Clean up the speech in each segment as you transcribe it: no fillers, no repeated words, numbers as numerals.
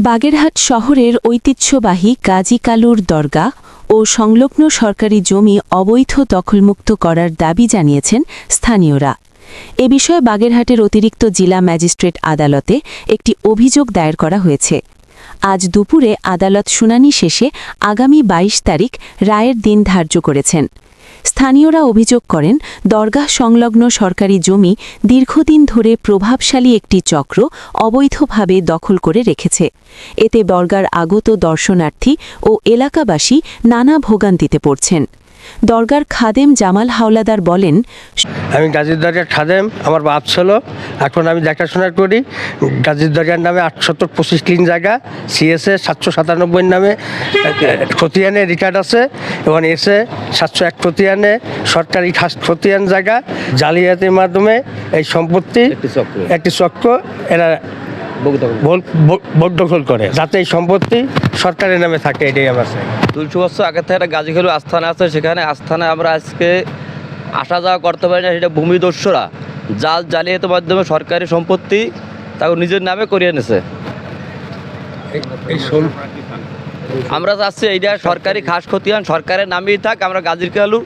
বাগেরহাট শহরের ঐতিহ্যবাহী গাজী কালুর দরগা ও সংলগ্ন সরকারি জমি অবৈধ দখলমুক্ত করার দাবি জানিয়েছেন স্থানীয়রা। এ বিষয়ে বাগেরহাটের অতিরিক্ত জেলা ম্যাজিস্ট্রেট আদালতে একটি অভিযোগ দায়ের করা হয়েছে। আজ দুপুরে আদালত শুনানি শেষে আগামী ২২ তারিখ রায়ের দিন ধার্য করেছেন। স্থানীয়রা অভিযোগ করেন, দরগাহ সংলগ্ন সরকারি জমি দীর্ঘদিন ধরে প্রভাবশালী একটি চক্র অবৈধভাবে দখল করে রেখেছে। এতে দরগার আগত দর্শনার্থী ও এলাকাবাসী নানা ভোগান্তিতে পড়ছেন। দরগার খাদেম জামাল হাওলাদার বলেন, আমি গাজীর দরগার খাদেম, আমার বাপ ছিল, এখন আমি দেখাশোনা করি। গাজীর দরগার নামে 825 জায়গা, সিএসএ 797 নামে খতিয়ানে রেকর্ড আছে এবং এসে 701 খতিয়ানে সরকারি খতিয়ান জায়গা জালিয়াতির মাধ্যমে এই সম্পত্তি একটি চক্র এরা ভোট দখল করে, যাতে এই সম্পত্তি সরকারের নামে থাকে। এটাই আমার চাই। 200 বছর আগে থেকে একটা গাজী কালু আস্থানা আছে, সেখানে আস্থানায় আমরা আজকে আসা যাওয়া করতে পারি না। সেটা ভূমিদস্যুরা জালিয়াতির মাধ্যমে সরকারি সম্পত্তি তাকে নিজের নামে করিয়ে নিছে। আমরা চাচ্ছি এইটা সরকারি খাস খতিয়ান সরকারের নামেই থাক। আমরা গাজীর কালু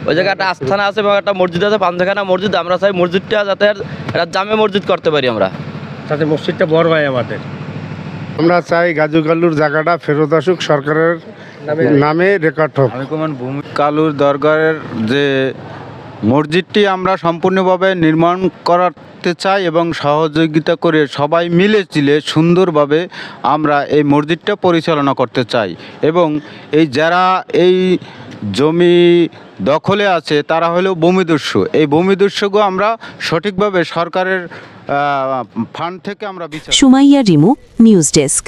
ওই জায়গায় একটা আস্থানা আছে এবং একটা মসজিদ আছে, 5খানা মসজিদ। আমরা চাই মসজিদটা যাতে একটা জামে মসজিদ করতে পারি, আমরা যাতে মসজিদটা বড় হয় আমাদের। আমরা চাই গাজী কালুর জায়গাটা ফেরত আসুক, সরকারের নামে রেকর্ড হোক। ভূমি কালুর দরগারের যে মসজিদটি আমরা সম্পূর্ণভাবে নির্মাণ করাতে চাই এবং সহযোগিতা করে সবাই মিলে চিলে সুন্দরভাবে আমরা এই মসজিদটা পরিচালনা করতে চাই। এবং এই যারা এই জমি দখলে আছে তারা হলো ভূমিদস্যু। এই ভূমিদস্যুকে আমরা সঠিকভাবে সরকারের ফান্ড থেকে আমরা সুমাইয়া রিমু, নিউজ ডেস্ক।